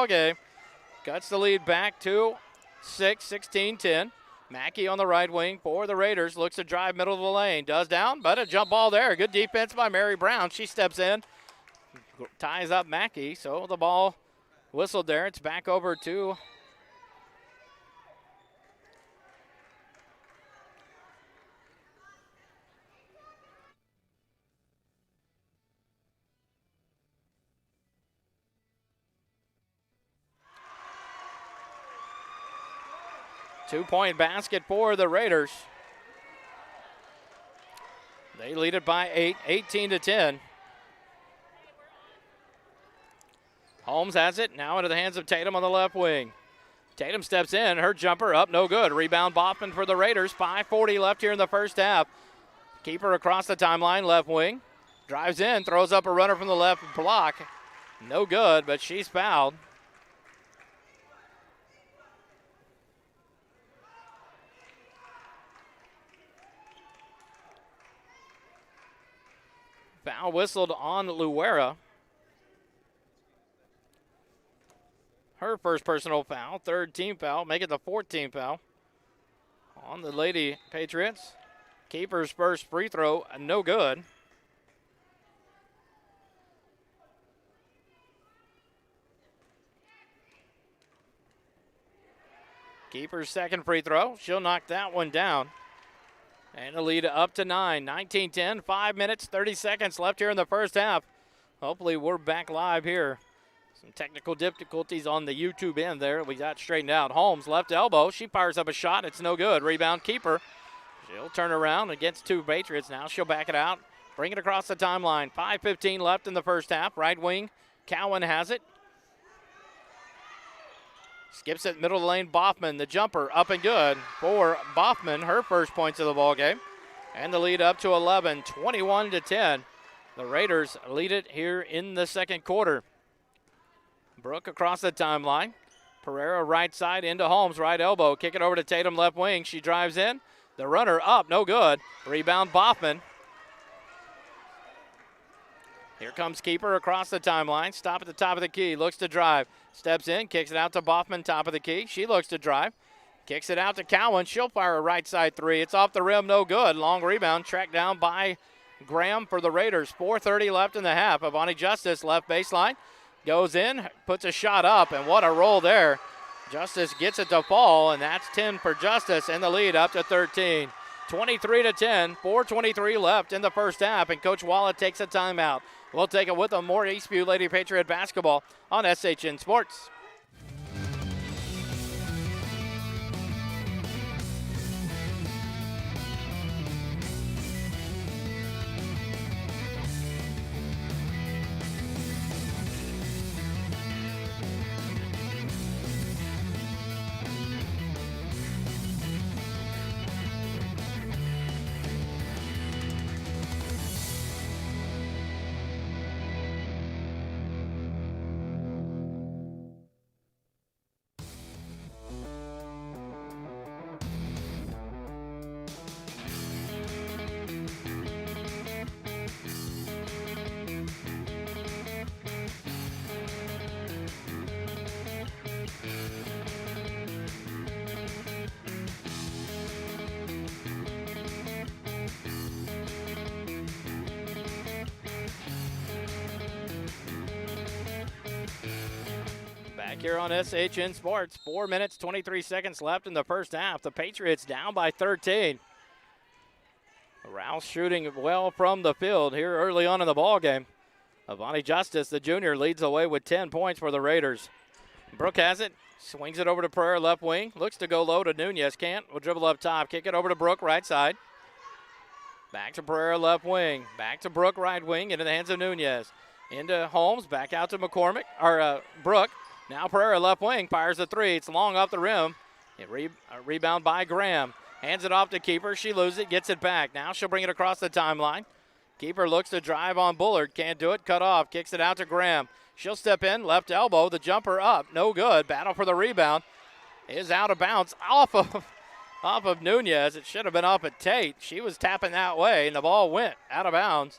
ball game. Cuts the lead back to 16-10. Mackey on the right wing for the Raiders. Looks to drive middle of the lane. Does down, but a jump ball there. Good defense by Mary Brown. She steps in, ties up Mackey. So the ball whistled there. It's back over to two-point basket for the Raiders. They lead it by 8, 18-10. Holmes has it, now into the hands of Tatum on the left wing. Tatum steps in, her jumper up, no good. Rebound Boffman for the Raiders, 5:40 left here in the first half. Keeper across the timeline, left wing. Drives in, throws up a runner from the left block. No good, but she's fouled. Foul whistled on Luera. Her first personal foul, third team foul, make it the fourth team foul on the Lady Patriots. Keeper's first free throw, no good. Keeper's second free throw, she'll knock that one down. And the lead up to 9, 19-10, 5 minutes, 30 seconds left here in the first half. Hopefully we're back live here. Some technical difficulties on the YouTube end there. We got straightened out. Holmes, left elbow. She fires up a shot. It's no good. Rebound Keeper. She'll turn around against two Patriots now. She'll back it out. Bring it across the timeline. 5:15 left in the first half. Right wing, Cowan has it. Skips it middle of the lane, Boffman, the jumper, up and good for Boffman, her first points of the ball game. And the lead up to 11, 21-10. The Raiders lead it here in the second quarter. Brooke across the timeline. Pereira right side into Holmes, right elbow. Kick it over to Tatum, left wing. She drives in. The runner up, no good. Rebound Boffman. Here comes Keeper across the timeline. Stop at the top of the key. Looks to drive. Steps in. Kicks it out to Boffman, top of the key. She looks to drive. Kicks it out to Cowan. She'll fire a right side three. It's off the rim. No good. Long rebound. Tracked down by Graham for the Raiders. 4:30 left in the half. Avani Justice left baseline. Goes in. Puts a shot up. And what a roll there. Justice gets it to fall. And that's 10 for Justice. And the lead up to 13. 23-10. 4:23 left in the first half. And Coach Wallet takes a timeout. We'll take it with them. More Eastview Lady Patriot basketball on SHN Sports. Back here on SHN Sports, 4 minutes, 23 seconds left in the first half. The Patriots down by 13. Rouse shooting well from the field here early on in the ball game. Avani Justice, the junior, leads the way with 10 points for the Raiders. Brooke has it, swings it over to Pereira left wing, looks to go low to Nunez, can't, will dribble up top, kick it over to Brooke right side. Back to Pereira left wing, back to Brooke right wing, into the hands of Nunez. Into Holmes, back out to McCormick, or Brooke. Now Pereira left wing, fires a three. It's long off the rim. Rebound by Graham. Hands it off to Keeper. She loses it, gets it back. Now she'll bring it across the timeline. Keeper looks to drive on Bullard. Can't do it, cut off. Kicks it out to Graham. She'll step in, left elbow. The jumper up, no good. Battle for the rebound. Is out of bounds off of Nunez. It should have been up at Tate. She was tapping that way, and the ball went out of bounds.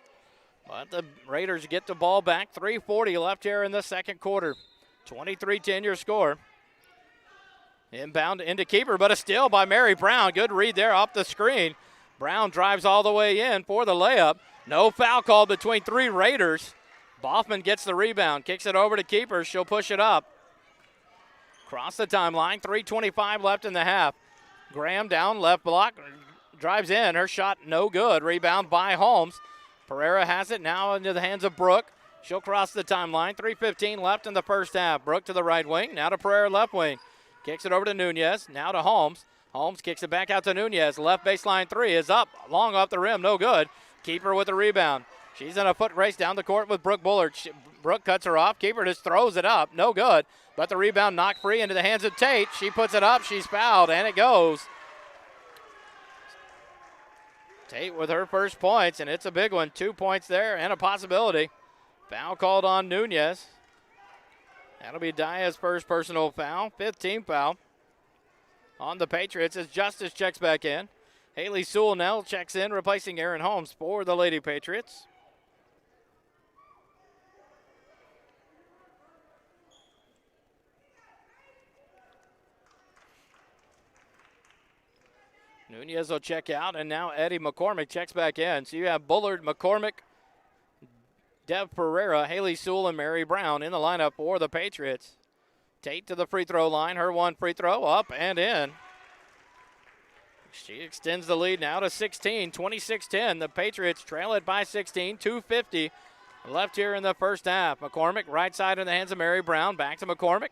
But the Raiders get the ball back. 3:40 left here in the second quarter. 23-10 your score. Inbound into keeper, but a steal by Mary Brown. Good read there off the screen. Brown drives all the way in for the layup. No foul call between 3 Raiders. Boffman gets the rebound, kicks it over to keeper. She'll push it up. Cross the timeline, 3:25 left in the half. Graham down, left block, drives in. Her shot no good. Rebound by Holmes. Pereira has it now into the hands of Brooke. She'll cross the timeline. 3:15 left in the first half. Brooke to the right wing, now to Pereira left wing. Kicks it over to Nunez, now to Holmes. Holmes kicks it back out to Nunez. Left baseline 3 is up, long off the rim, no good. Keeper with the rebound. She's in a foot race down the court with Brooke Bullard. Brooke cuts her off. Keeper just throws it up, no good. But the rebound knocked free into the hands of Tate. She puts it up, she's fouled, and it goes. Tate with her first points, and it's a big one. 2 points there and a possibility. Foul called on Nunez. That'll be Diaz's first personal foul, 5th team foul on the Patriots as Justice checks back in. Haley Sewell now checks in, replacing Aaron Holmes for the Lady Patriots. Nunez will check out, and now Eddie McCormick checks back in. So you have Bullard, McCormick, Dev Pereira, Haley Sewell, and Mary Brown in the lineup for the Patriots. Tate to the free throw line. Her one free throw up and in. She extends the lead now to 16, 26-10. The Patriots trail it by 16, 2:50 left here in the first half. McCormick, right side in the hands of Mary Brown. Back to McCormick.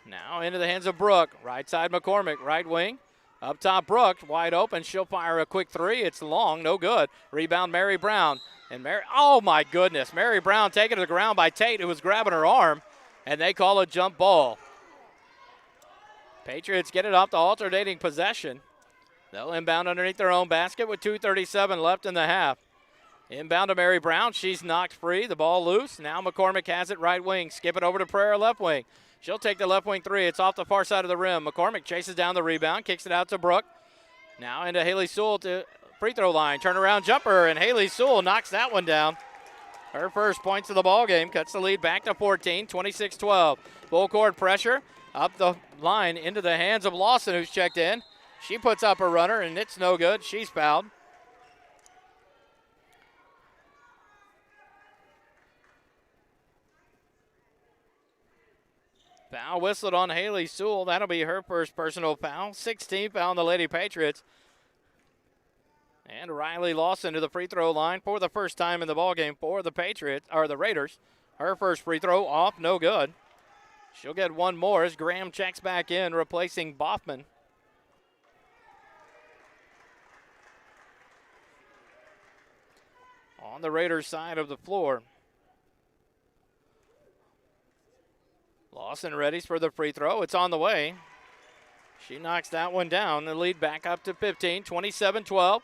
Now into the hands of Brooke. Right side McCormick, right wing. Up top Brooke, wide open. She'll fire a quick 3. It's long, no good. Rebound Mary Brown. And oh my goodness, Mary Brown taken to the ground by Tate, who was grabbing her arm, and they call a jump ball. Patriots get it off the alternating possession. They'll inbound underneath their own basket with 2:37 left in the half. Inbound to Mary Brown. She's knocked free. The ball loose. Now McCormick has it right wing. Skip it over to Pereira left wing. She'll take the left wing 3. It's off the far side of the rim. McCormick chases down the rebound. Kicks it out to Brooke. Now into Haley Sewell to free throw line. Turnaround jumper, and Haley Sewell knocks that one down. Her first points of the ball game. Cuts the lead back to 14, 26-12. Full court pressure. Up the line into the hands of Lawson, who's checked in. She puts up a runner, and it's no good. She's fouled. Foul whistled on Haley Sewell. That'll be her first personal foul. 16th foul on the Lady Patriots. And Riley Lawson to the free throw line for the first time in the ballgame for the Patriots, or the Raiders. Her first free throw off, no good. She'll get one more as Graham checks back in, replacing Boffman. On the Raiders side of the floor. Lawson readies for the free throw. It's on the way. She knocks that one down. The lead back up to 15, 27-12.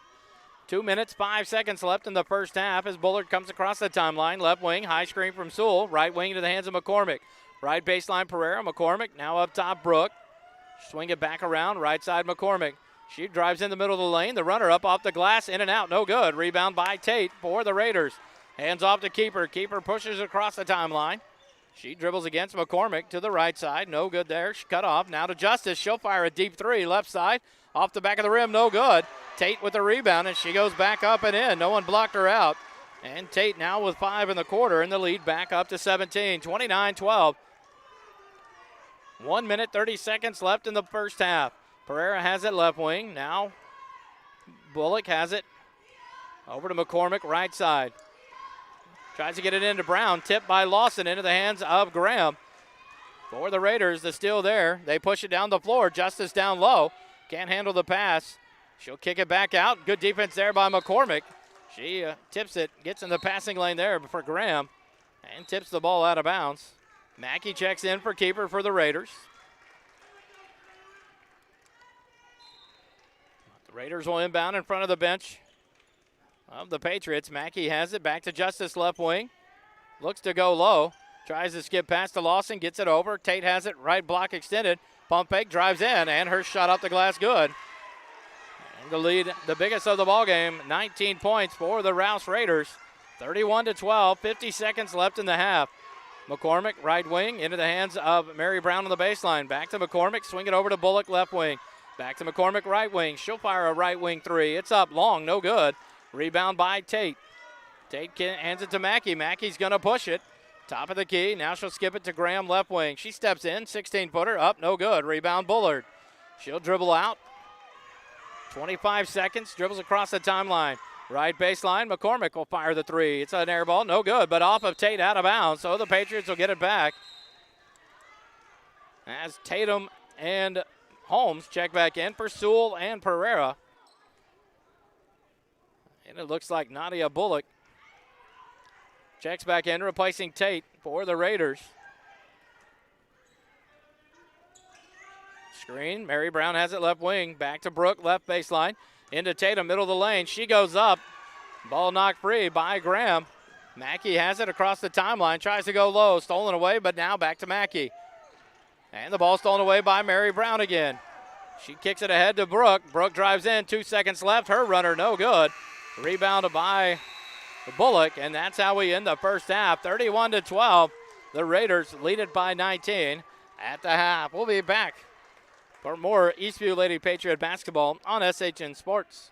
2 minutes, 5 seconds left in the first half as Bullard comes across the timeline. Left wing, high screen from Sewell. Right wing to the hands of McCormick. Right baseline Pereira. McCormick now up top Brooke. Swing it back around. Right side McCormick. She drives in the middle of the lane. The runner up off the glass. In and out. No good. Rebound by Tate for the Raiders. Hands off to Keeper. Keeper pushes across the timeline. She dribbles against McCormick to the right side. No good there. She cut off. Now to Justice. She'll fire a deep 3. Left side. Off the back of the rim. No good. Tate with the rebound, and she goes back up and in. No one blocked her out. And Tate now with 5 in the quarter, and the lead back up to 17. 29-12. 1 minute, 30 seconds left in the first half. Pereira has it left wing. Now Bullock has it over to McCormick, right side. Tries to get it into Brown. Tipped by Lawson into the hands of Graham. For the Raiders, the steal there. They push it down the floor. Justice down low. Can't handle the pass. She'll kick it back out. Good defense there by McCormick. She tips it, gets in the passing lane there for Graham, and tips the ball out of bounds. Mackey checks in for keeper for the Raiders. The Raiders will inbound in front of the bench of the Patriots. Mackey has it back to Justice left wing. Looks to go low. Tries to skip past to Lawson, gets it over. Tate has it, right block extended. Pump fake, drives in, and her shot off the glass good. And the lead, the biggest of the ball game, 19 points for the Rouse Raiders. 31-12, 50 seconds left in the half. McCormick, right wing, into the hands of Mary Brown on the baseline. Back to McCormick, swing it over to Bullock, left wing. Back to McCormick, right wing. She'll fire a right wing three. It's up long, no good. Rebound by Tate. Tate hands it to Mackey. Mackey's going to push it. Top of the key. Now she'll skip it to Graham, left wing. She steps in, 16-footer, up, no good. Rebound Bullard. She'll dribble out. 25 seconds, dribbles across the timeline. Right baseline, McCormick will fire the three. It's an air ball, no good, but off of Tate, out of bounds, so the Patriots will get it back. As Tatum and Holmes check back in for Sewell and Pereira. And it looks like Nadia Bullock checks back in, replacing Tate for the Raiders. Screen, Mary Brown has it left wing. Back to Brooke, left baseline. Into Tatum, middle of the lane. She goes up. Ball knocked free by Graham. Mackey has it across the timeline. Tries to go low. Stolen away, but now back to Mackey. And the ball stolen away by Mary Brown again. She kicks it ahead to Brooke. Brooke drives in. 2 seconds left. Her runner, no good. Rebounded by Bullock, and that's how we end the first half. 31-12. The Raiders lead it by 19 at the half. We'll be back for more Eastview Lady Patriot basketball on SHN Sports.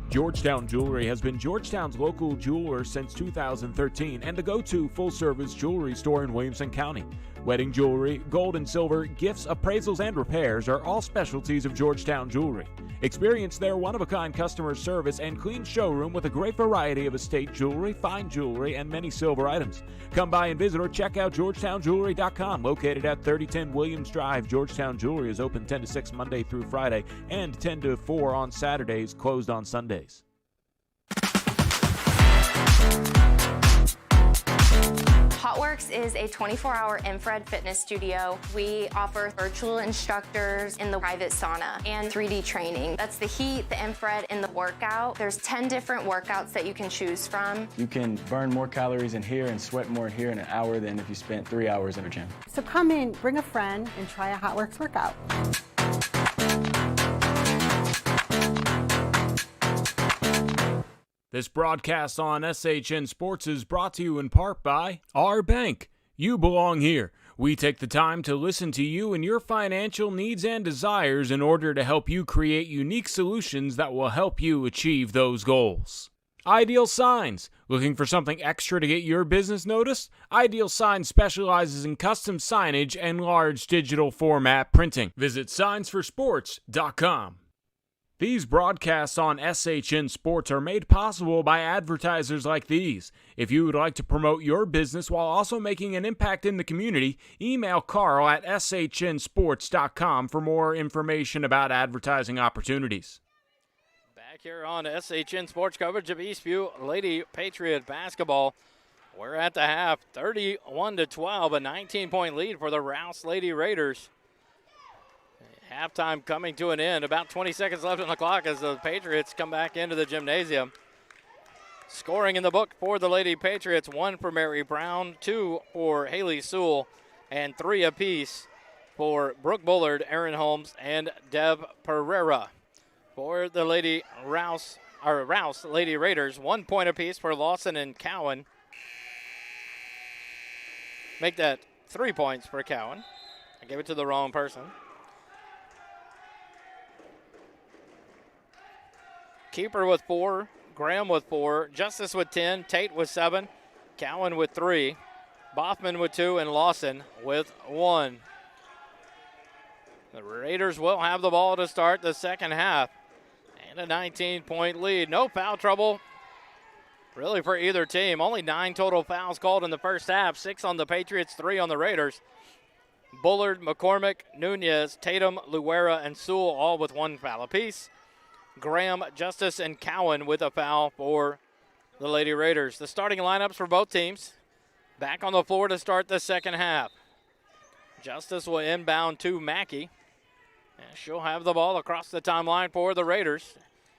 Georgetown Jewelry has been Georgetown's local jeweler since 2013 and the go-to full-service jewelry store in Williamson County. Wedding jewelry, gold and silver, gifts, appraisals, and repairs are all specialties of Georgetown Jewelry. Experience their one-of-a-kind customer service and clean showroom with a great variety of estate jewelry, fine jewelry, and many silver items. Come by and visit or check out GeorgetownJewelry.com. Located at 3010 Williams Drive, Georgetown Jewelry is open 10 to 6 Monday through Friday and 10 to 4 on Saturdays, closed on Sundays. HotWorks is a 24-hour infrared fitness studio. We offer virtual instructors in the private sauna and 3D training. That's the heat, the infrared, and the workout. There's 10 different workouts that you can choose from. You can burn more calories in here and sweat more in here in an hour than if you spent 3 hours in a gym. So come in, bring a friend, and try a HotWorks workout. This broadcast on SHN Sports is brought to you in part by our bank. You belong here. We take the time to listen to you and your financial needs and desires in order to help you create unique solutions that will help you achieve those goals. Ideal Signs. Looking for something extra to get your business noticed? Ideal Signs specializes in custom signage and large digital format printing. Visit signsforsports.com. These broadcasts on SHN Sports are made possible by advertisers like these. If you would like to promote your business while also making an impact in the community, email Carl at shnsports.com for more information about advertising opportunities. Back here on SHN Sports coverage of Eastview Lady Patriot basketball. We're at the half, 31-12, a 19-point lead for the Rouse Lady Raiders. Halftime coming to an end. About 20 seconds left on the clock as the Patriots come back into the gymnasium. Scoring in the book for the Lady Patriots, 1 for Mary Brown, 2 for Haley Sewell, and 3 apiece for Brooke Bullard, Aaron Holmes, and Deb Pereira. For the Rouse Lady Raiders, 1 point apiece for Lawson and Cowan. Make that 3 points for Cowan. I gave it to the wrong person. Keeper with 4, Graham with 4, Justice with 10, Tate with 7, Cowan with 3, Boffman with 2, and Lawson with 1. The Raiders will have the ball to start the second half. And a 19-point lead. No foul trouble really for either team. Only 9 total fouls called in the first half. 6 on the Patriots, 3 on the Raiders. Bullard, McCormick, Nunez, Tatum, Luera, and Sewell all with 1 foul apiece. Graham, Justice, and Cowan with a foul for the Lady Raiders. The starting lineups for both teams back on the floor to start the second half. Justice will inbound to Mackey. And she'll have the ball across the timeline for the Raiders.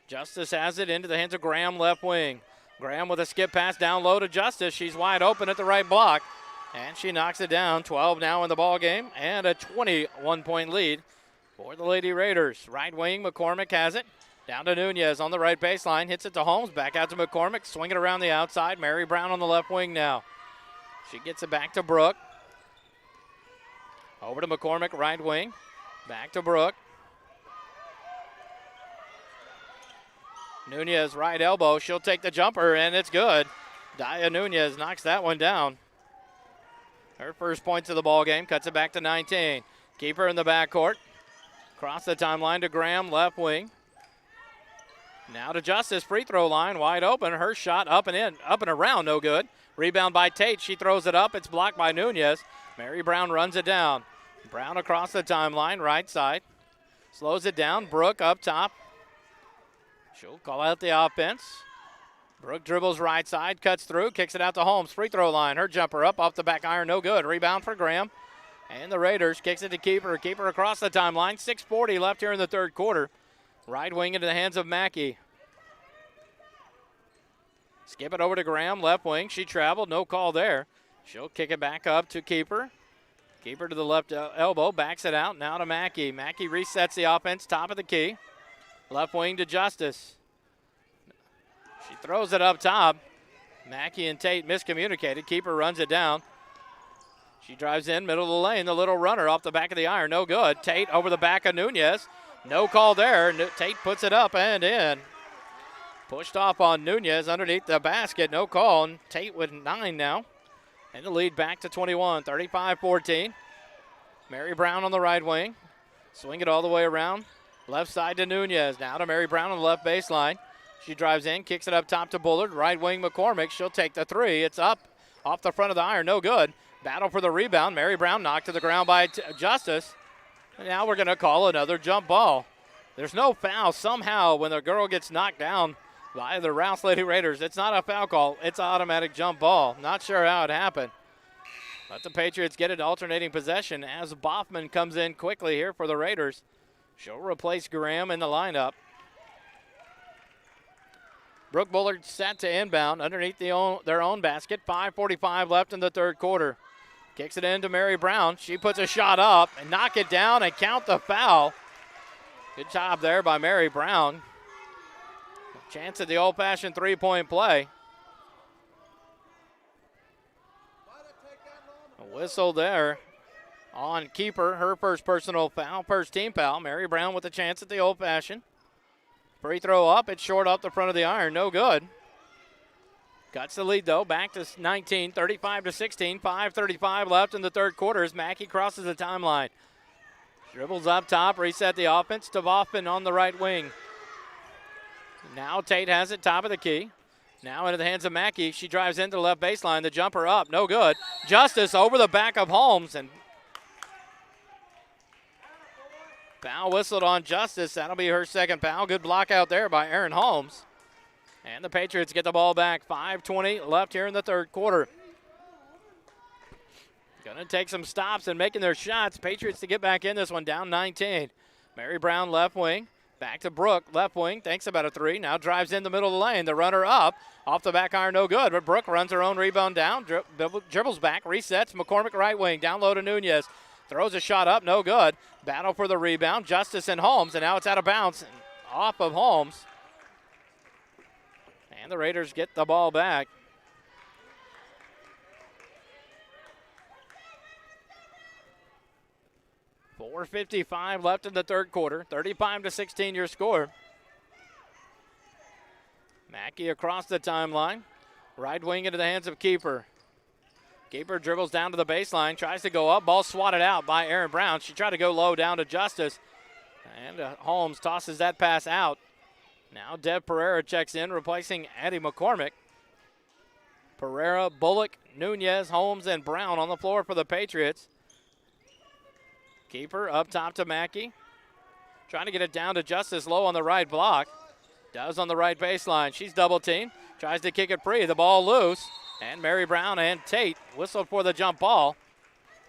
Justice has it into the hands of Graham, left wing. Graham with a skip pass down low to Justice. She's wide open at the right block. And she knocks it down. 12 now in the ball game, and a 21-point lead for the Lady Raiders. Right wing, McCormick has it. Down to Nunez on the right baseline. Hits it to Holmes. Back out to McCormick. Swing it around the outside. Mary Brown on the left wing now. She gets it back to Brooke. Over to McCormick, right wing. Back to Brooke. Nunez, right elbow. She'll take the jumper, and it's good. Daya Nunez knocks that one down. Her first points of the ball game. Cuts it back to 19. Keeper in the backcourt. Cross the timeline to Graham, left wing. Now to Justice, free throw line, wide open. Her shot up and in, up and around, no good. Rebound by Tate. She throws it up. It's blocked by Nunez. Mary Brown runs it down. Brown across the timeline, right side. Slows it down. Brooke up top. She'll call out the offense. Brooke dribbles right side, cuts through, kicks it out to Holmes. Free throw line. Her jumper up off the back iron, no good. Rebound for Graham. And the Raiders kicks it to Keeper. Keeper across the timeline. 6:40 left here in the third quarter. Right wing into the hands of Mackey. Skip it over to Graham, left wing. She traveled, no call there. She'll kick it back up to Keeper. Keeper to the left elbow, backs it out, now to Mackey. Mackey resets the offense, top of the key. Left wing to Justice. She throws it up top. Mackey and Tate miscommunicated. Keeper runs it down. She drives in, middle of the lane. The little runner off the back of the iron, no good. Tate over the back of Nunez. No call there. Tate puts it up and in. Pushed off on Nunez underneath the basket. No call. And Tate with 9 now. And the lead back to 21, 35-14. Mary Brown on the right wing. Swing it all the way around. Left side to Nunez. Now to Mary Brown on the left baseline. She drives in, kicks it up top to Bullard. Right wing McCormick. She'll take the three. It's up off the front of the iron. No good. Battle for the rebound. Mary Brown knocked to the ground by Justice. And now we're going to call another jump ball. There's no foul somehow when the girl gets knocked down by the Rouse Lady Raiders. It's not a foul call. It's an automatic jump ball. Not sure how it happened. Let the Patriots get it alternating possession as Boffman comes in quickly here for the Raiders. She'll replace Graham in the lineup. Brooke Bullard set to inbound underneath their own basket. 5:45 left in the third quarter. Kicks it in to Mary Brown. She puts a shot up and knock it down and count the foul. Good job there by Mary Brown. Chance at the old-fashioned three-point play. A whistle there on keeper. Her first personal foul, first team foul. Mary Brown with a chance at the old-fashioned. Free throw up. It's short off the front of the iron. No good. Cuts the lead, though. Back to 19, 35-16. 5:35 left in the third quarter as Mackey crosses the timeline. Dribbles up top. Reset the offense to Boffman on the right wing. Now Tate has it, top of the key. Now into the hands of Mackey. She drives into the left baseline. The jumper up, no good. Justice over the back of Holmes. And foul whistled on Justice. That'll be her second foul. Good block out there by Aaron Holmes. And the Patriots get the ball back. 5:20 left here in the third quarter. Going to take some stops and making their shots. Patriots to get back in this one, down 19. Mary Brown left wing. Back to Brooke, left wing, thinks about a three. Now drives in the middle of the lane. The runner up, off the back iron, no good. But Brooke runs her own rebound down, dribbles back, resets. McCormick right wing, down low to Nunez. Throws a shot up, no good. Battle for the rebound. Justice and Holmes, and now it's out of bounds. Off of Holmes. And the Raiders get the ball back. .455 left in the third quarter. 35-16 your score. Mackey across the timeline. Right wing into the hands of Keeper. Keeper dribbles down to the baseline. Tries to go up. Ball swatted out by Aaron Brown. She tried to go low down to Justice. And Holmes tosses that pass out. Now Deb Pereira checks in, replacing Addie McCormick. Pereira, Bullock, Nunez, Holmes, and Brown on the floor for the Patriots. Keeper up top to Mackey. Trying to get it down to Justice low on the right block. Does on the right baseline. She's double teamed. Tries to kick it free. The ball loose. And Mary Brown and Tate whistled for the jump ball.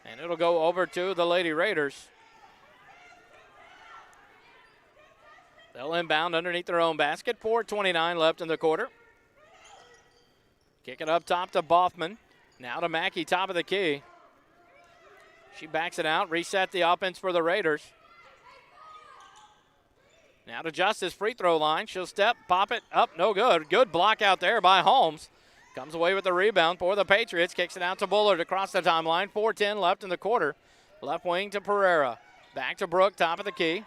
And it'll go over to the Lady Raiders. They'll inbound underneath their own basket. 4:29 left in the quarter. Kick it up top to Boffman. Now to Mackey, top of the key. She backs it out, reset the offense for the Raiders. Now to Justice, free throw line. She'll step, pop it up, no good. Good block out there by Holmes. Comes away with the rebound for the Patriots. Kicks it out to Bullard across the timeline. 4:10 left in the quarter. Left wing to Pereira. Back to Brooke, top of the key.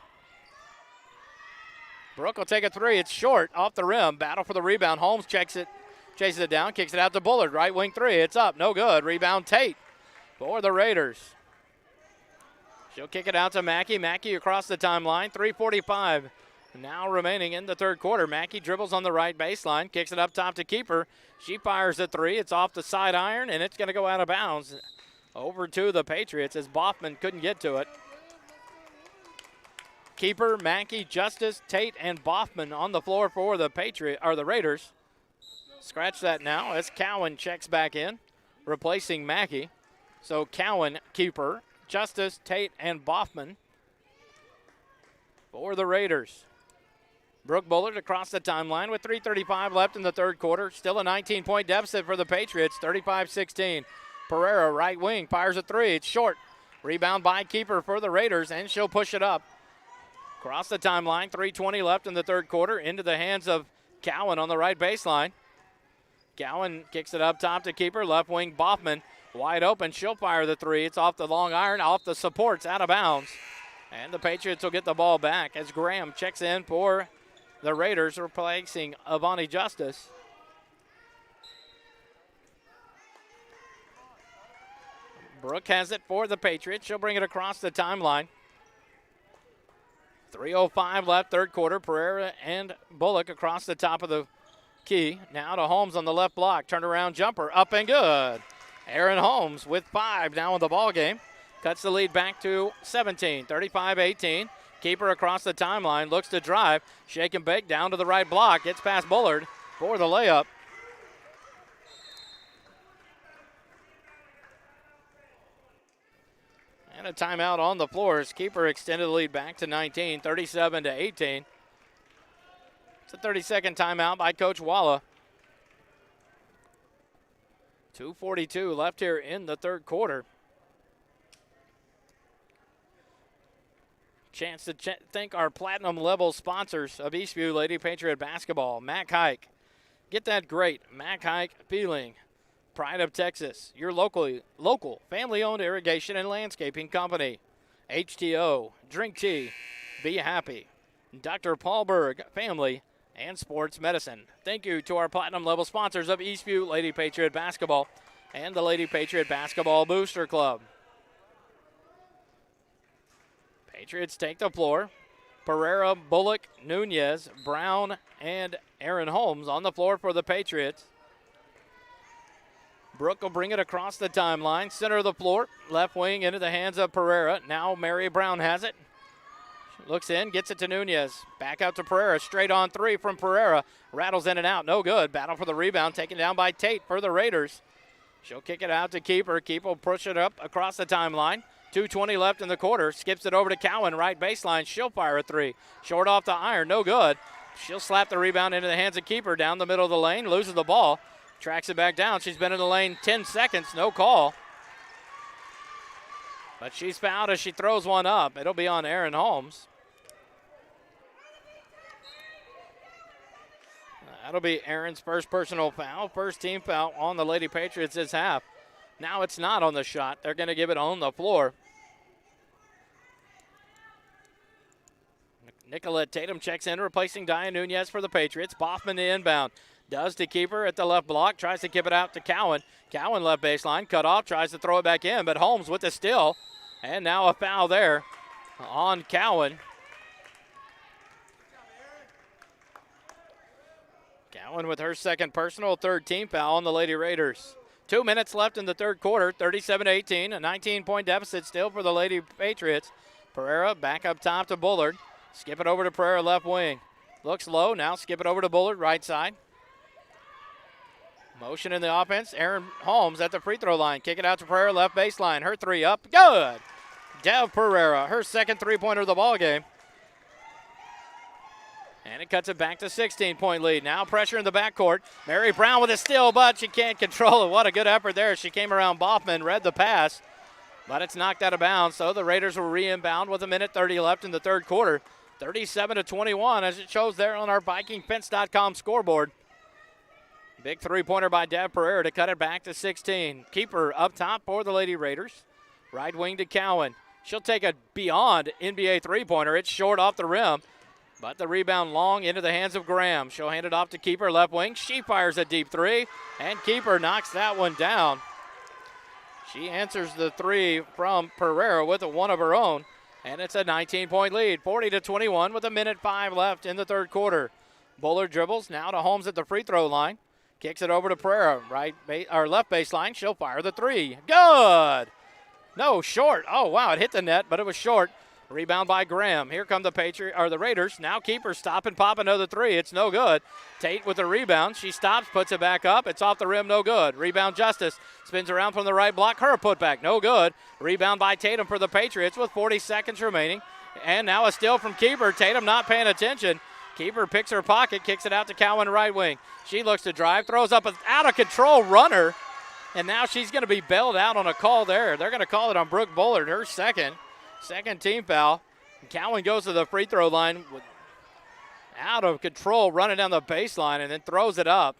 Brooke will take a three. It's short, off the rim. Battle for the rebound. Holmes chases it down, kicks it out to Bullard. Right wing three. It's up, no good. Rebound Tate for the Raiders. She'll kick it out to Mackey. Mackey across the timeline. 3:45 now remaining in the third quarter. Mackey dribbles on the right baseline. Kicks it up top to Keeper. She fires a three. It's off the side iron, and it's going to go out of bounds. Over to the Patriots as Boffman couldn't get to it. Keeper, Mackey, Justice, Tate, and Boffman on the floor for the the Raiders. Scratch that now as Cowan checks back in, replacing Mackey. So Cowan, Keeper, Justice, Tate, and Boffman for the Raiders. Brooke Bullard across the timeline with 3:35 left in the third quarter. Still a 19-point deficit for the Patriots, 35-16. Pereira, right wing, fires a three. It's short. Rebound by Keeper for the Raiders, and she'll push it up. Across the timeline, 3:20 left in the third quarter. Into the hands of Cowan on the right baseline. Cowan kicks it up top to Keeper. Left wing, Boffman. Wide open. She'll fire the three. It's off the long iron, off the supports, out of bounds. And the Patriots will get the ball back as Graham checks in for the Raiders replacing Avani Justice. Brooke has it for the Patriots. She'll bring it across the timeline. 3:05 left, third quarter. Pereira and Bullock across the top of the key. Now to Holmes on the left block. Turnaround jumper, up and good. Aaron Holmes with 5 now in the ball game. Cuts the lead back to 17, 35-18. Keeper across the timeline, looks to drive. Shake and bake down to the right block. Gets past Bullard for the layup. And a timeout on the floor. Keeper extended the lead back to 19, 37-18. It's a 30-second timeout by Coach Walla. 2:42 left here in the third quarter. Chance to thank our platinum level sponsors of Eastview Lady Patriot Basketball. Mac Hike. Get that great Mac Hike feeling. Pride of Texas, your local family-owned irrigation and landscaping company. HTO, drink tea, be happy. Dr. Paul Berg, family and sports medicine. Thank you to our platinum level sponsors of Eastview Lady Patriot Basketball and the Lady Patriot Basketball Booster Club. Patriots take the floor. Pereira, Bullock, Nunez, Brown, and Aaron Holmes on the floor for the Patriots. Brooke will bring it across the timeline. Center of the floor. Left wing into the hands of Pereira. Now Mary Brown has it. Looks in, gets it to Nunez. Back out to Pereira. Straight on three from Pereira. Rattles in and out. No good. Battle for the rebound. Taken down by Tate for the Raiders. She'll kick it out to Keeper. Keeper will push it up across the timeline. 2:20 left in the quarter. Skips it over to Cowan. Right baseline. She'll fire a three. Short off the iron. No good. She'll slap the rebound into the hands of Keeper down the middle of the lane. Loses the ball. Tracks it back down. She's been in the lane 10 seconds. No call. But she's fouled as she throws one up. It'll be on Aaron Holmes. That'll be Aaron's first personal foul. First team foul on the Lady Patriots this half. Now it's not on the shot. They're going to give it on the floor. Nicolette Tatum checks in, replacing Diane Nunez for the Patriots. Boffman the inbound. Does to Keeper at the left block. Tries to give it out to Cowan. Cowan left baseline. Cut off. Tries to throw it back in. But Holmes with the steal. And now a foul there on Cowan. Cowan with her second personal, third team foul on the Lady Raiders. 2 minutes left in the third quarter. 37-18. A 19-point deficit still for the Lady Patriots. Pereira back up top to Bullard. Skip it over to Pereira left wing. Looks low. Now skip it over to Bullard right side. Motion in the offense. Aaron Holmes at the free throw line. Kick it out to Pereira, left baseline. Her three up. Good. Dev Pereira, her second three-pointer of the ball game. And it cuts it back to 16-point lead. Now pressure in the backcourt. Mary Brown with a steal, but she can't control it. What a good effort there. She came around Boffman, read the pass, but it's knocked out of bounds. So the Raiders will re-inbound with 1:30 left in the third quarter. 37-21 as it shows there on our VikingFence.com scoreboard. Big three-pointer by Dev Pereira to cut it back to 16. Keeper up top for the Lady Raiders. Right wing to Cowan. She'll take a beyond NBA three-pointer. It's short off the rim, but the rebound long into the hands of Graham. She'll hand it off to Keeper left wing. She fires a deep three, and Keeper knocks that one down. She answers the three from Pereira with one of her own, and it's a 19-point lead, 40-21 with 1:05 left in the third quarter. Bullard dribbles now to Holmes at the free throw line. Kicks it over to Pereira, left baseline. She'll fire the three. Good. No, short. Oh, wow, it hit the net, but it was short. Rebound by Graham. Here come the Raiders. Now Keeper stop and pop another three. It's no good. Tate with the rebound. She stops, puts it back up. It's off the rim, no good. Rebound Justice. Spins around from the right block. Her putback, no good. Rebound by Tatum for the Patriots with 40 seconds remaining. And now a steal from Keeper. Tatum not paying attention. Keeper picks her pocket, kicks it out to Cowan right wing. She looks to drive, throws up an out-of-control runner, and now she's going to be bailed out on a call there. They're going to call it on Brooke Bullard, her second team foul. And Cowan goes to the free throw line with out of control, running down the baseline, and then throws it up.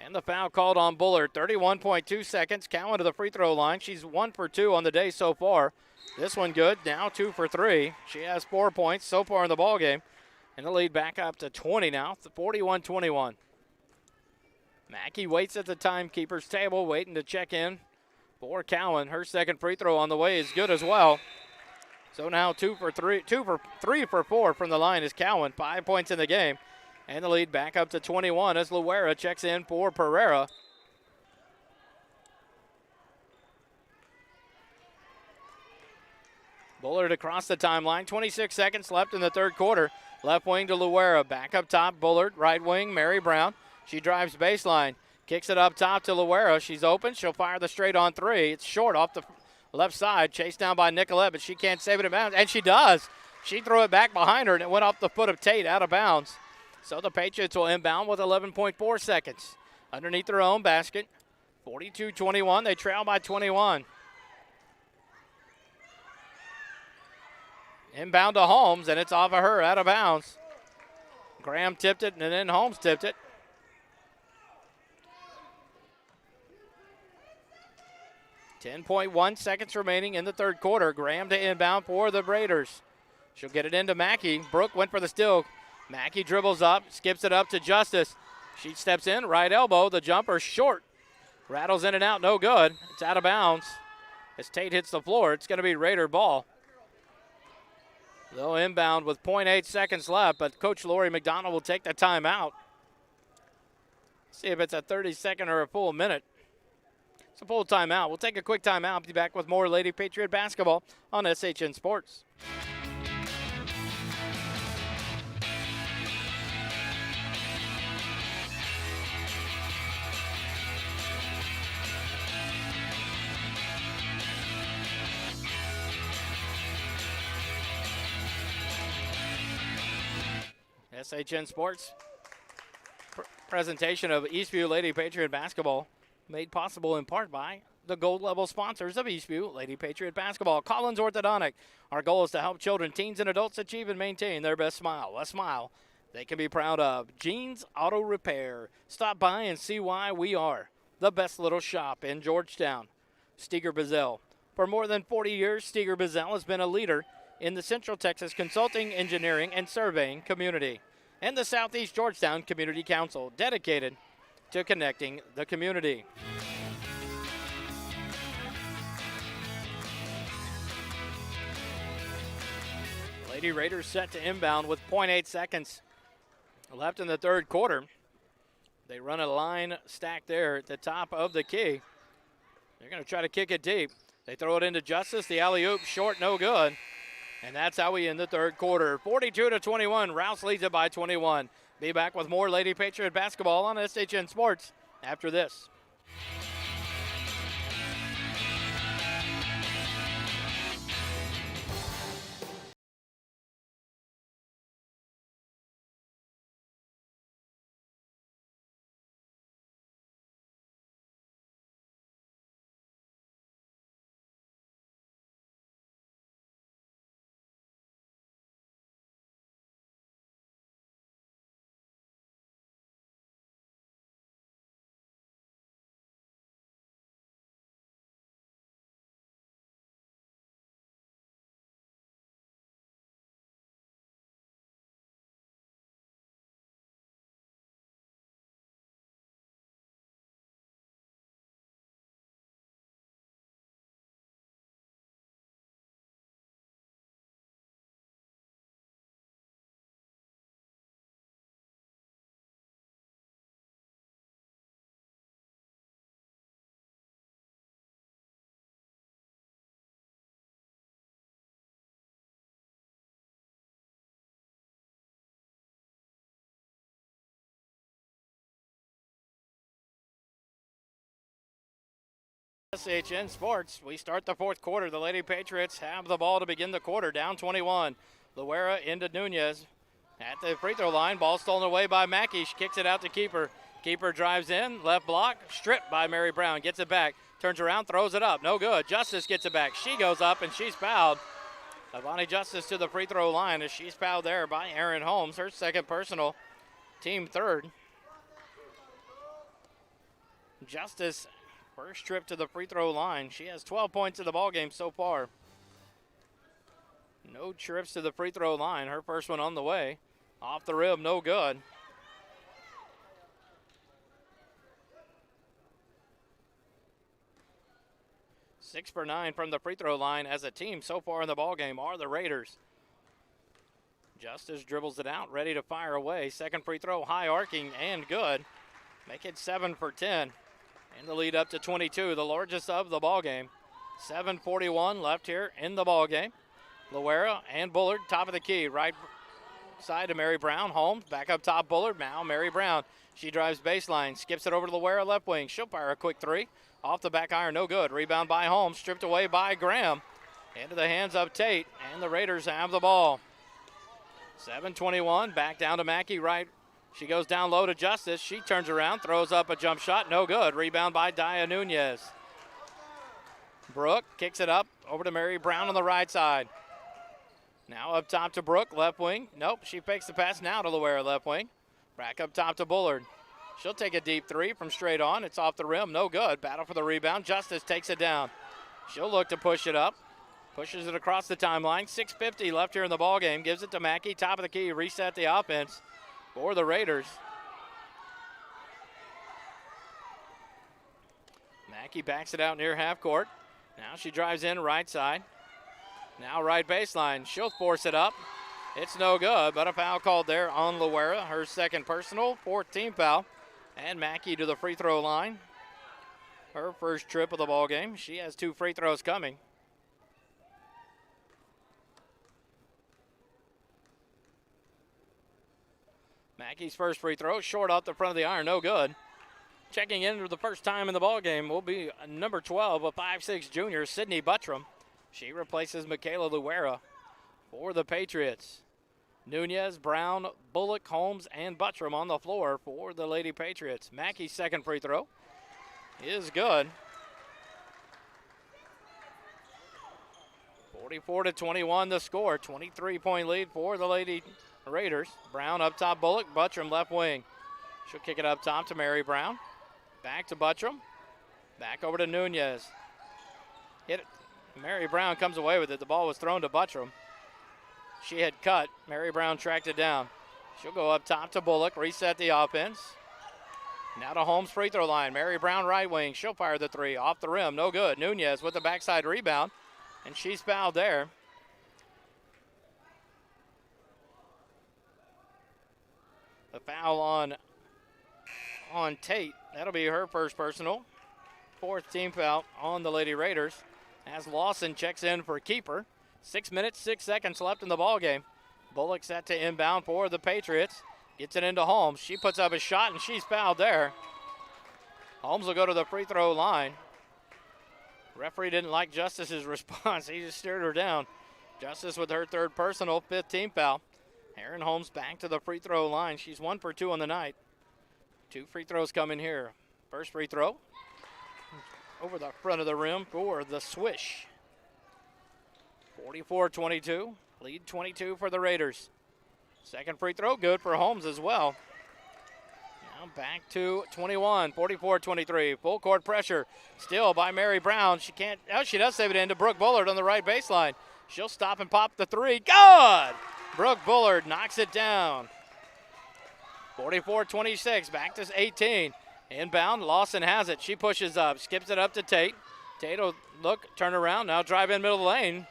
And the foul called on Bullard. 31.2 seconds. Cowan to the free throw line. She's 1 for 2 on the day so far. This one good. Now 2 for 3. She has 4 points so far in the ball game. And the lead back up to 20 now, 41-21. Mackey waits at the timekeeper's table, waiting to check in for Cowan. Her second free throw on the way is good as well. So now 3 for 4 from the line is Cowan. 5 points in the game. And the lead back up to 21 as Luera checks in for Pereira. Bullard across the timeline. 26 seconds left in the third quarter. Left wing to Luera. Back up top, Bullard. Right wing, Mary Brown. She drives baseline. Kicks it up top to Luera. She's open. She'll fire the straight on three. It's short off the left side. Chased down by Nicolette, but she can't save it in bounds. And she does. She threw it back behind her, and it went off the foot of Tate out of bounds. So the Patriots will inbound with 11.4 seconds. Underneath their own basket. 42-21. They trail by 21. Inbound to Holmes, and it's off of her, out of bounds. Graham tipped it, and then Holmes tipped it. .1 seconds remaining in the third quarter. Graham to inbound for the Raiders. She'll get it into Mackey. Brooke went for the steal. Mackey dribbles up, skips it up to Justice. She steps in, right elbow. The jumper short. Rattles in and out, no good. It's out of bounds. As Tate hits the floor, it's going to be Raider ball. They'll inbound with .8 seconds left, but Coach Lori McDonald will take the timeout. See if it's a 30-second or a full minute. It's a full timeout. We'll take a quick timeout. Be back with more Lady Patriot basketball on SHN Sports. SHN Sports presentation of Eastview Lady Patriot basketball made possible in part by the gold level sponsors of Eastview Lady Patriot basketball. Collins Orthodontic. Our goal is to help children, teens, and adults achieve and maintain their best smile. A smile they can be proud of. Jeans Auto Repair. Stop by and see why we are the best little shop in Georgetown. Steger Bazell. For more than 40 years, Steger Bazell has been a leader in the Central Texas consulting, engineering, and surveying community. And the Southeast Georgetown Community Council, dedicated to connecting the community. Lady Raiders set to inbound with .8 seconds left in the third quarter. They run a line stack there at the top of the key. They're going to try to kick it deep. They throw it into Justice. The alley-oop short, no good. And that's how we end the third quarter. 42-21. Rouse leads it by 21. Be back with more Lady Patriot basketball on SHN Sports after this. SHN Sports, we start the fourth quarter. The Lady Patriots have the ball to begin the quarter, down 21. Luera into Nunez at the free throw line. Ball stolen away by Mackey. She kicks it out to Keeper. Keeper drives in, left block, stripped by Mary Brown. Gets it back, turns around, throws it up. No good. Justice gets it back. She goes up and she's fouled. Avani Justice to the free throw line as she's fouled there by Aaron Holmes. Her second personal, team third. Justice, first trip to the free throw line. She has 12 points in the ballgame so far. No trips to the free throw line. Her first one on the way. Off the rim, no good. Six for 9 from the free throw line as a team so far in the ballgame are the Raiders. Justice dribbles it out, ready to fire away. Second free throw, high arcing and good. Make it 7 for 10. And the lead up to 22, the largest of the ballgame. 7:41 left here in the ballgame. Loera and Bullard, top of the key. Right side to Mary Brown. Holmes back up top. Bullard. Now Mary Brown. She drives baseline. Skips it over to Loera, left wing. She'll fire a quick three. Off the back iron, no good. Rebound by Holmes. Stripped away by Graham. Into the hands of Tate. And the Raiders have the ball. 7:21. Back down to Mackey. Right. She goes down low to Justice. She turns around. Throws up a jump shot. No good. Rebound by Dia Nunez. Brooke kicks it up over to Mary Brown on the right side. Now up top to Brooke, left wing. Nope, she fakes the pass now to Loera, left wing. Back up top to Bullard. She'll take a deep three from straight on. It's off the rim, no good. Battle for the rebound. Justice takes it down. She'll look to push it up. Pushes it across the timeline. 6:50 left here in the ballgame. Gives it to Mackey, top of the key. Reset the offense for the Raiders. Mackey backs it out near half court. Now she drives in right side. Now right baseline. She'll force it up. It's no good, but a foul called there on Loera. Her second personal, 14th foul. And Mackey to the free throw line. Her first trip of the ball game. She has 2 free throws coming. Mackey's first free throw, short off the front of the iron, no good. Checking in for the first time in the ballgame will be number 12, a 5'6" junior, Sydney Buttram. She replaces Michaela Loera for the Patriots. Nunez, Brown, Bullock, Holmes, and Buttram on the floor for the Lady Patriots. Mackey's second free throw is good. 44-21 the score. 23-point lead for the Lady Raiders. Brown up top, Bullock, Buttram left wing. She'll kick it up top to Mary Brown. Back to Buttram. Back over to Nunez. Hit it. Mary Brown comes away with it. The ball was thrown to Buttram. She had cut. Mary Brown tracked it down. She'll go up top to Bullock, reset the offense. Now to Holmes free throw line. Mary Brown right wing. She'll fire the three. Off the rim. No good. Nunez with the backside rebound. And she's fouled there. The foul on Tate. That'll be her first personal. 4th team foul on the Lady Raiders. As Lawson checks in for keeper. 6 minutes, 6 seconds left in the ball game. Bullock set to inbound for the Patriots. Gets it into Holmes. She puts up a shot, and she's fouled there. Holmes will go to the free throw line. Referee didn't like Justice's response. He just stared her down. Justice with her third personal, 5th team foul. Aaron Holmes back to the free throw line. She's 1 for 2 on the night. 2 free throws coming here. First free throw over the front of the rim for the swish. 44-22, lead 22 for the Raiders. Second free throw, good for Holmes as well. Now back to 21, 44-23. Full court pressure, still by Mary Brown. She can't, oh, she does save it into Brooke Bullard on the right baseline. She'll stop and pop the three. Good! Brooke Bullard knocks it down. 44-26, back to 18. Inbound, Lawson has it. She pushes up, skips it up to Tate. Tate will look, turn around, now drive in middle of the lane.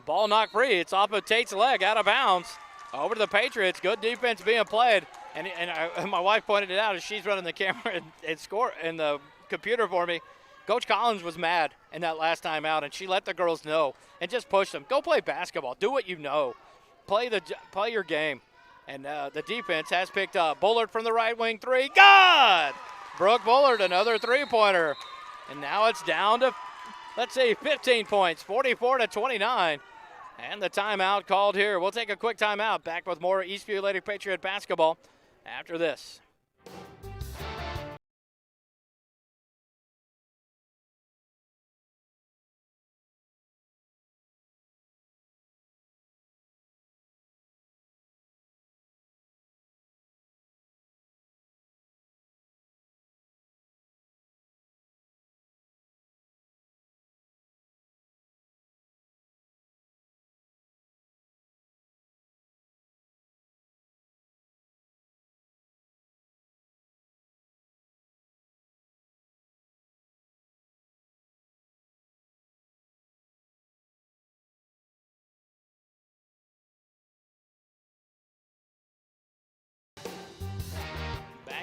Ball knocked free. It's off of Tate's leg, out of bounds. Over to the Patriots. Good defense being played. And my wife pointed it out as she's running the camera and score and the computer for me. Coach Collins was mad in that last time out, and she let the girls know and just pushed them. Go play basketball. Do what you know. Play your game. And the defense has picked up. Bullard from the right wing three. Good! Brooke Bullard, another three-pointer. And now it's down to, let's see, 15 points, 44-29. And the timeout called here. We'll take a quick timeout. Back with more Eastview Lady Patriot basketball after this.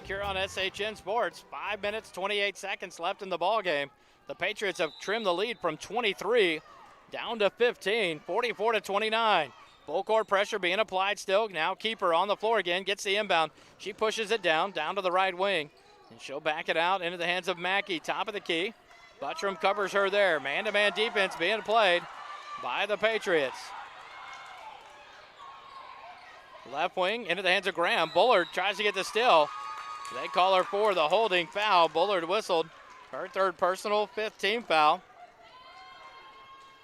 back here on SHN Sports. 5 minutes, 28 seconds left in the ball game. The Patriots have trimmed the lead from 23 down to 15, 44-29. Full court pressure being applied still. Now keeper on the floor again, gets the inbound. She pushes it down to the right wing. And she'll back it out into the hands of Mackey, top of the key. Buttram covers her there. Man-to-man defense being played by the Patriots. Left wing into the hands of Graham. Bullard tries to get the steal. They call her for the holding foul. Bullard whistled her third personal, fifth team foul.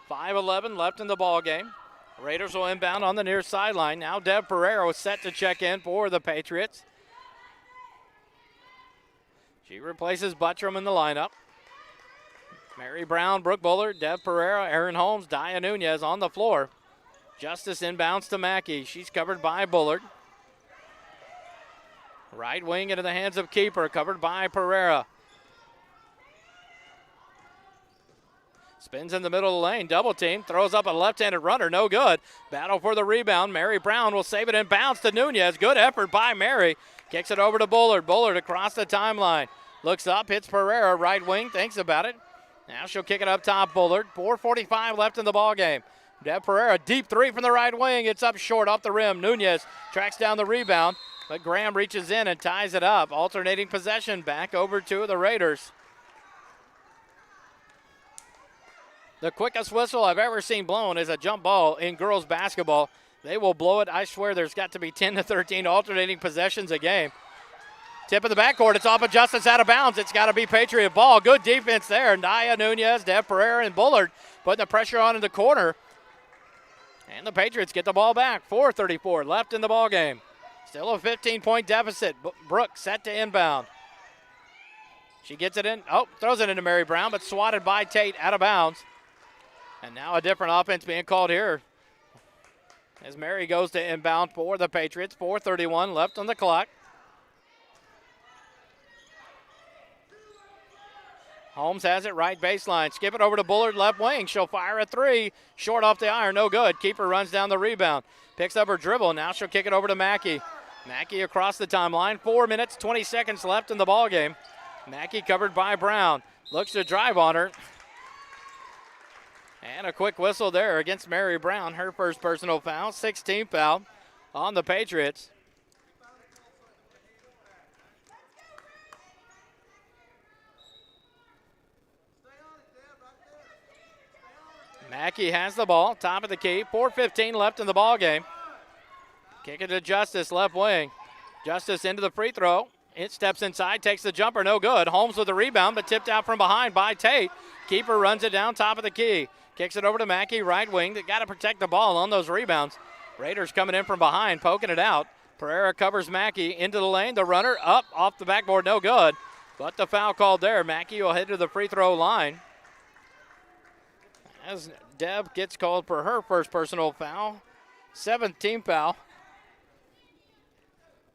5:11 left in the ball game. Raiders will inbound on the near sideline. Now Deb Pereira is set to check in for the Patriots. She replaces Buttram in the lineup. Mary Brown, Brooke Bullard, Deb Pereira, Aaron Holmes, Dia Nunez on the floor. Justice inbounds to Mackey. She's covered by Bullard. Right wing into the hands of keeper, covered by Pereira. Spins in the middle of the lane, double team, throws up a left-handed runner, no good. Battle for the rebound. Mary Brown will save it and bounce to Nunez. Good effort by Mary. Kicks it over to Bullard. Bullard across the timeline. Looks up, hits Pereira, right wing, thinks about it. Now she'll kick it up top, Bullard. 4:45 left in the ball game. Deb Pereira, deep three from the right wing. It's up short off the rim. Nunez tracks down the rebound, but Graham reaches in and ties it up. Alternating possession back over to the Raiders. The quickest whistle I've ever seen blown is a jump ball in girls basketball. They will blow it. I swear there's got to be 10 to 13 alternating possessions a game. Tip of the backcourt. It's off of Justice out of bounds. It's got to be Patriot ball. Good defense there. Nia Nunez, Deb Pereira, and Bullard putting the pressure on in the corner. And the Patriots get the ball back. 4:34 left in the ball game. Still a 15-point deficit. Brooke set to inbound. She gets it in. Oh, throws it into Mary Brown, but swatted by Tate out of bounds. And now a different offense being called here as Mary goes to inbound for the Patriots. 4:31 left on the clock. Holmes has it right baseline. Skip it over to Bullard, left wing. She'll fire a three. Short off the iron, no good. Keeper runs down the rebound. Picks up her dribble. Now she'll kick it over to Mackey. Mackey across the timeline. 4 minutes, 20 seconds left in the ball game. Mackey covered by Brown. Looks to drive on her. And a quick whistle there against Mary Brown. Her first personal foul. 16th foul on the Patriots. Mackey has the ball, top of the key. 4:15 left in the ball game. Kick it to Justice, left wing. Justice into the free throw. It steps inside, takes the jumper, no good. Holmes with the rebound, but tipped out from behind by Tate. Keeper runs it down top of the key. Kicks it over to Mackey, right wing. They got to protect the ball on those rebounds. Raiders coming in from behind, poking it out. Pereira covers Mackey into the lane. The runner up off the backboard, no good. But the foul called there. Mackey will head to the free throw line. As Deb gets called for her first personal foul. 7th team foul.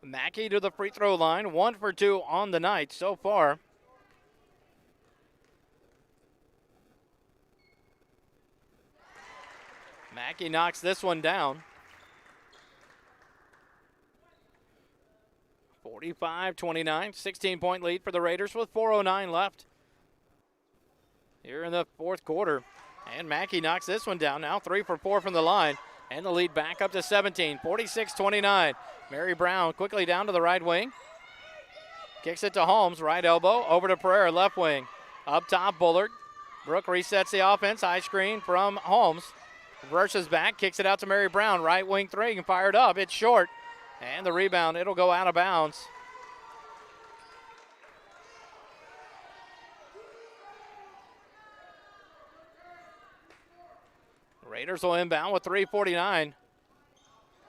Mackey to the free throw line. 1 for 2 on the night so far. Mackey knocks this one down. 45-29, 16-point lead for the Raiders with 4:09 left here in the fourth quarter. And Mackey knocks this one down now, 3 for 4 from the line. And the lead back up to 17, 46-29. Mary Brown quickly down to the right wing. Kicks it to Holmes, right elbow, over to Pereira, left wing. Up top, Bullard. Brooke resets the offense, high screen from Holmes. Reverses back, kicks it out to Mary Brown, right wing three, and fired up. It's short. And the rebound, it'll go out of bounds. Raiders will inbound with 3:49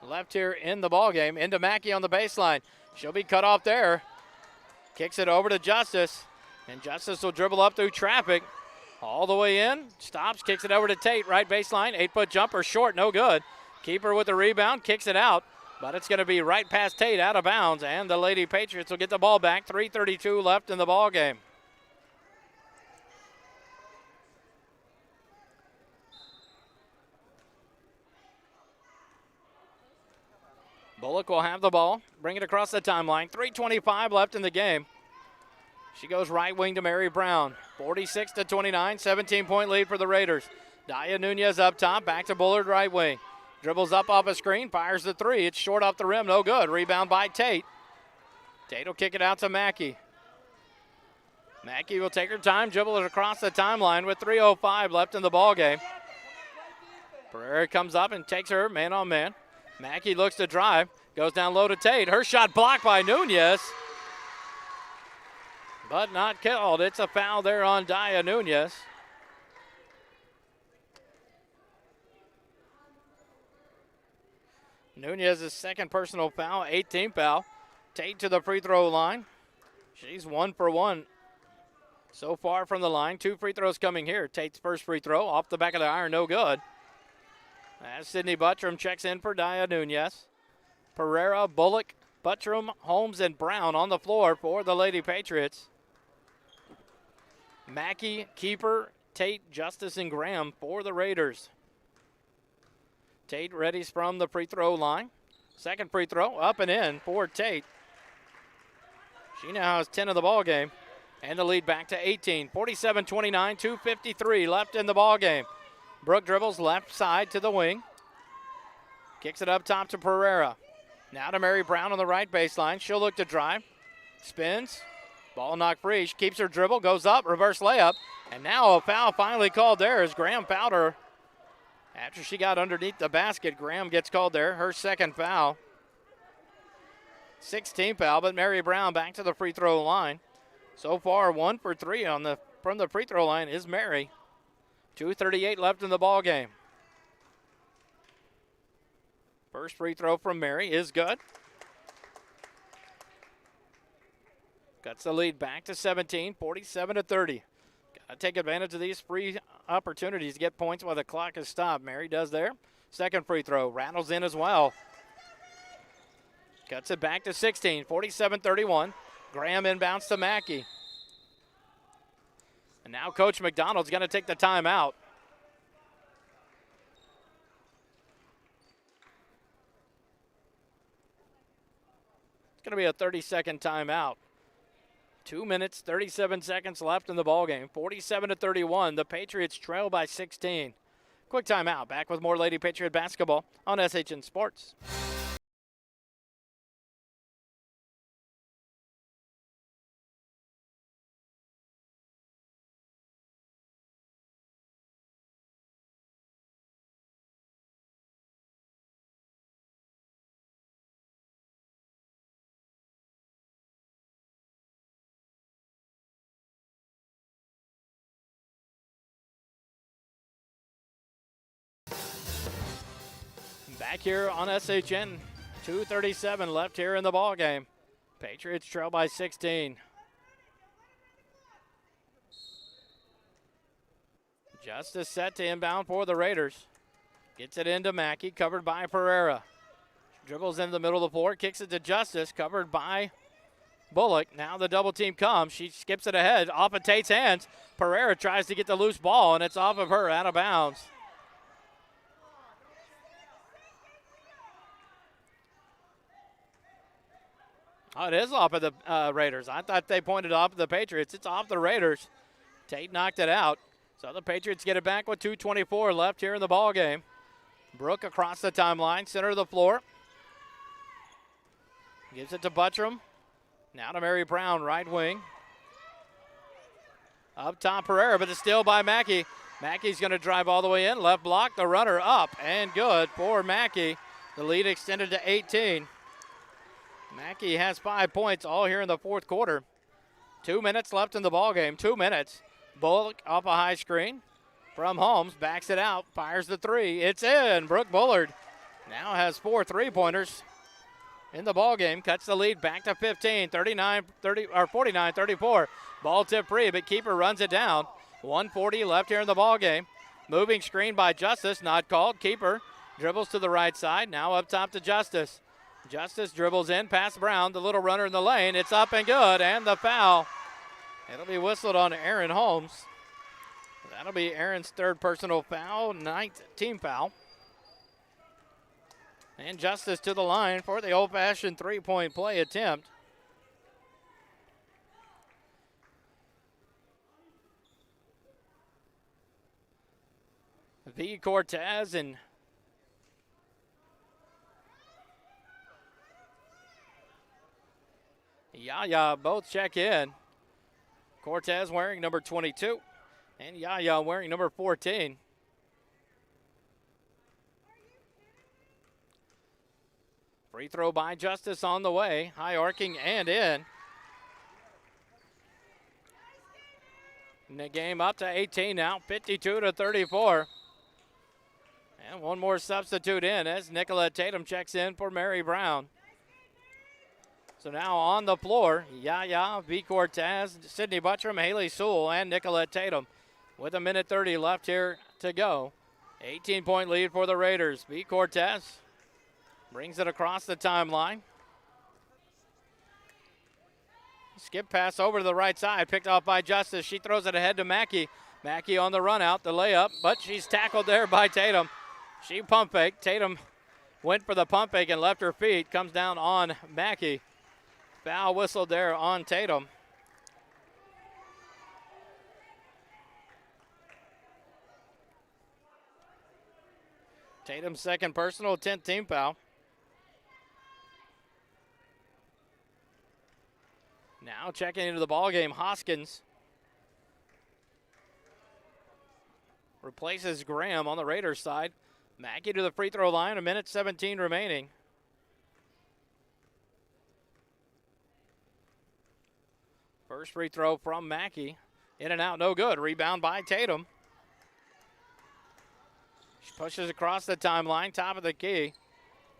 left here in the ballgame. Into Mackey on the baseline. She'll be cut off there. Kicks it over to Justice. And Justice will dribble up through traffic. All the way in. Stops, kicks it over to Tate. Right baseline. 8-foot jumper, short, no good. Keeper with the rebound, kicks it out. But it's going to be right past Tate, out of bounds. And the Lady Patriots will get the ball back. 3:32 left in the ballgame. Bullock will have the ball, bring it across the timeline. 3:25 left in the game. She goes right wing to Mary Brown. 46-29, 17-point lead for the Raiders. Daya Nunez up top, back to Bullard right wing. Dribbles up off a screen, fires the three. It's short off the rim, no good. Rebound by Tate. Tate will kick it out to Mackey. Mackey will take her time, dribble it across the timeline with 3:05 left in the ball game. Pereira comes up and takes her man on man. Mackey looks to drive, goes down low to Tate. Her shot blocked by Nunez, but not called. It's a foul there on Daya Nunez. Nunez's second personal foul, 18th foul. Tate to the free throw line. She's 1 for 1 so far from the line. 2 free throws coming here. Tate's first free throw off the back of the iron, no good. As Sydney Buttram checks in for Daya Nunez. Pereira, Bullock, Buttram, Holmes, and Brown on the floor for the Lady Patriots. Mackey, Keeper, Tate, Justice, and Graham for the Raiders. Tate readies from the free throw line. Second free throw, up and in for Tate. She now has 10 of the ball game, and the lead back to 18. 47-29, 2:53 left in the ball game. Brooke dribbles left side to the wing. Kicks it up top to Pereira. Now to Mary Brown on the right baseline. She'll look to drive. Spins. Ball knocked free. She keeps her dribble, goes up, reverse layup. And now a foul finally called there as Graham fouled her. After she got underneath the basket, Graham gets called there. Her second foul. 16th foul, but Mary Brown back to the free throw line. So far, 1 for 3 from the free throw line is Mary. 2:38 left in the ball game. First free throw from Mary is good. Cuts the lead back to 17, 47-30. Got to take advantage of these free opportunities to get points while the clock is stopped. Mary does there. Second free throw, rattles in as well. Cuts it back to 16, 47-31. Graham inbounds to Mackey. And now Coach McDonald's going to take the timeout. It's going to be a 30-second timeout. 2 minutes, 37 seconds left in the ballgame. 47-31. The Patriots trail by 16. Quick timeout. Back with more Lady Patriot basketball on SHN Sports. Back here on SHN, 2:37 left here in the ball game. Patriots trail by 16. Justice set to inbound for the Raiders. Gets it into Mackey, covered by Pereira. Dribbles in the middle of the floor, kicks it to Justice, covered by Bullock. Now the double team comes. She skips it ahead, off of Tate's hands. Pereira tries to get the loose ball, and it's off of her, out of bounds. Oh, it is off of the Raiders. I thought they pointed off of the Patriots. It's off the Raiders. Tate knocked it out. So the Patriots get it back with 2:24 left here in the ball game. Brooke across the timeline, center of the floor. Gives it to Buttram. Now to Mary Brown, right wing. Up top Pereira, but it's still by Mackey. Mackey's going to drive all the way in. Left block, the runner up, and good for Mackey. The lead extended to 18. Mackey has 5 points all here in the fourth quarter. 2 minutes left in the ball game. 2 minutes. Bullock off a high screen from Holmes. Backs it out. Fires the three. It's in. Brooke Bullard now has 4 3-pointers in the ball game. Cuts the lead back to 15. 49-34. Ball tip free, but keeper runs it down. 1:40 left here in the ball game. Moving screen by Justice. Not called. Keeper dribbles to the right side. Now up top to Justice. Justice dribbles in past Brown, the little runner in the lane. It's up and good, and the foul. It'll be whistled on Aaron Holmes. That'll be Aaron's third personal foul, 9th team foul. And Justice to the line for the old-fashioned three-point play attempt. V. Cortez and Yaya both check in. Cortez wearing number 22 and Yaya wearing number 14. Free throw by Justice on the way. High arcing and in. And the game up to 18 now, 52-34. And one more substitute in as Nicolette Tatum checks in for Mary Brown. So now on the floor, Yaya, V. Cortez, Sydney Buttram, Haley Sewell, and Nicolette Tatum. With a minute 30 left here to go. 18-point lead for the Raiders. V. Cortez brings it across the timeline. Skip pass over to the right side, picked off by Justice. She throws it ahead to Mackey. Mackey on the run out, the layup, but she's tackled there by Tatum. She pump faked. Tatum went for the pump fake and left her feet. Comes down on Mackey. Foul whistled there on Tatum. Tatum's second personal, 10th team foul. Now checking into the ball game, Hoskins replaces Graham on the Raiders side. Mackey to the free throw line, a minute 17 remaining. First free throw from Mackey. In and out, no good. Rebound by Tatum. She pushes across the timeline, top of the key.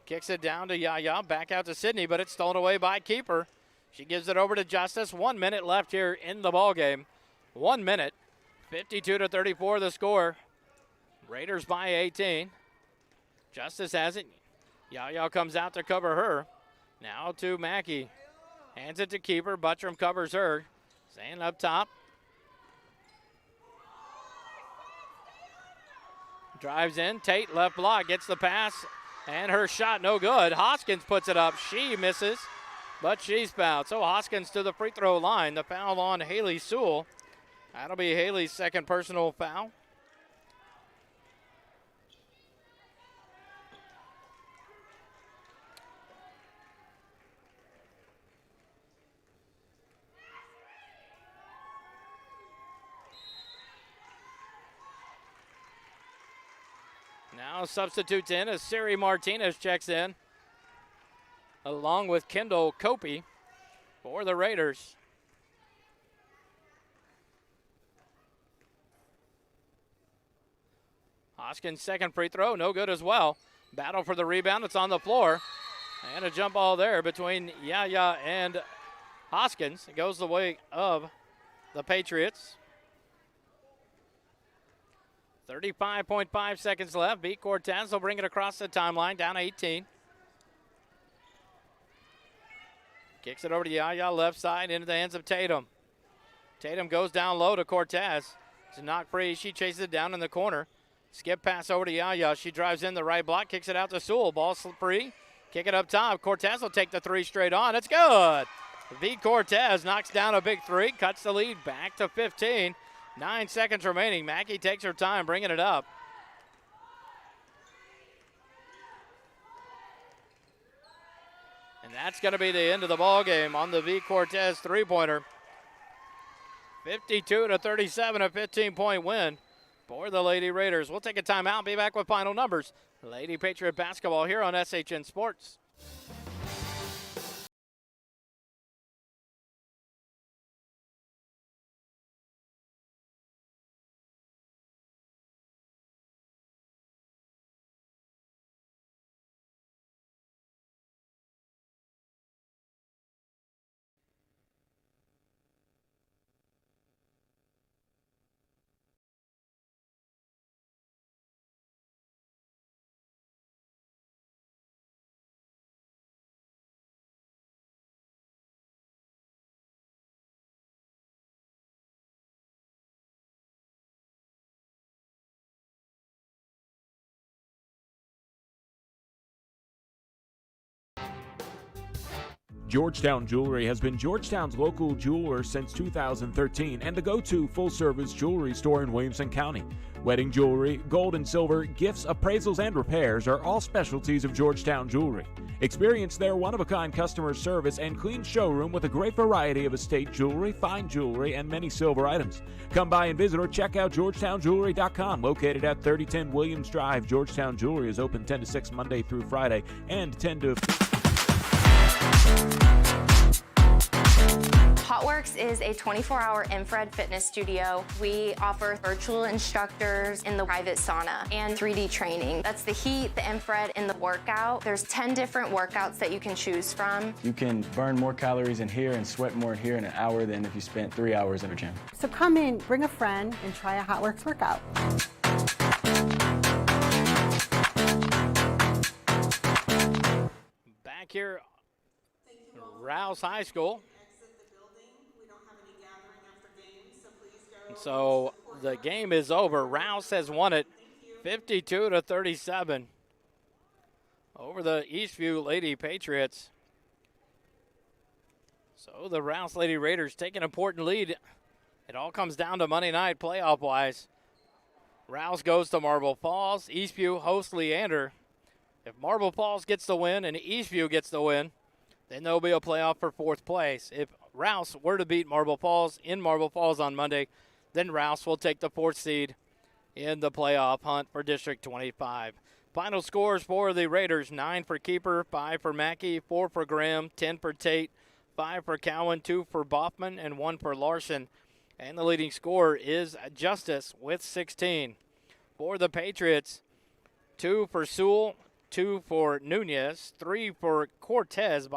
Kicks it down to Yaya, back out to Sydney, but it's stolen away by keeper. She gives it over to Justice. 1 minute left here in the ball game. 1 minute, 52-34 the score. Raiders by 18. Justice has it. Yaya comes out to cover her. Now to Mackey. Hands it to keeper. Buttram covers her. Staying up top. Drives in. Tate left block. Gets the pass. And her shot no good. Hoskins puts it up. She misses. But she's fouled. So Hoskins to the free throw line. The foul on Haley Sewell. That'll be Haley's second personal foul. Now substitutes in as Siri Martinez checks in, along with Kendall Copey for the Raiders. Hoskins' second free throw, no good as well. Battle for the rebound, it's on the floor. And a jump ball there between Yaya and Hoskins. It goes the way of the Patriots. 35.5 seconds left. V. Cortez will bring it across the timeline, down 18. Kicks it over to Yaya, left side, into the hands of Tatum. Tatum goes down low to Cortez. It's a knock free. She chases it down in the corner. Skip pass over to Yaya. She drives in the right block, kicks it out to Sewell. Ball free. Kick it up top. Cortez will take the three straight on. It's good. V. Cortez knocks down a big three, cuts the lead back to 15. 9 seconds remaining. Mackey takes her time bringing it up. And that's going to be the end of the ball game on the V. Cortez three-pointer. 52-37, a 15-point win for the Lady Raiders. We'll take a timeout and be back with final numbers. Lady Patriot basketball here on SHN Sports. Georgetown Jewelry has been Georgetown's local jeweler since 2013 and the go-to full-service jewelry store in Williamson County. Wedding jewelry, gold and silver, gifts, appraisals, and repairs are all specialties of Georgetown Jewelry. Experience their one-of-a-kind customer service and clean showroom with a great variety of estate jewelry, fine jewelry, and many silver items. Come by and visit or check out GeorgetownJewelry.com. Located at 3010 Williams Drive, Georgetown Jewelry is open 10 to 6 Monday through Friday and 10 to... Hotworks is a 24-hour infrared fitness studio. We offer virtual instructors in the private sauna and 3D training. That's the heat, the infrared, and the workout. There's 10 different workouts that you can choose from. You can burn more calories in here and sweat more in here in an hour than if you spent 3 hours in a gym. So come in, bring a friend, and try a Hotworks workout. Back here, Rouse High School. So the game is over. Rouse has won it 52-37 over the Eastview Lady Patriots. So the Rouse Lady Raiders take an important lead. It all comes down to Monday night playoff-wise. Rouse goes to Marble Falls. Eastview hosts Leander. If Marble Falls gets the win and Eastview gets the win, then there'll be a playoff for fourth place. If Rouse were to beat Marble Falls in Marble Falls on Monday, then Rouse will take the fourth seed in the playoff hunt for District 25. Final scores for the Raiders: 9 for Keeper, 5 for Mackey, 4 for Graham, 10 for Tate, 5 for Cowan, 2 for Boffman, and 1 for Larson. And the leading scorer is Justice with 16. For the Patriots, 2 for Sewell, 2 for Nunez, 3 for Cortez,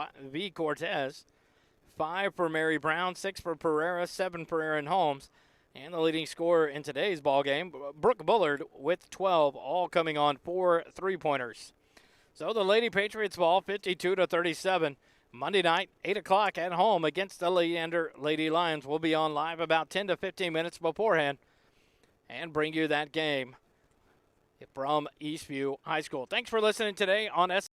5 for Mary Brown, 6 for Pereira, 7 for Aaron Holmes. And the leading scorer in today's ballgame, Brooke Bullard with 12, all coming on 4 3-pointers. So the Lady Patriots ball 52-37. Monday night, 8 o'clock at home against the Leander Lady Lions. We'll be on live about 10 to 15 minutes beforehand and bring you that game from Eastview High School. Thanks for listening today on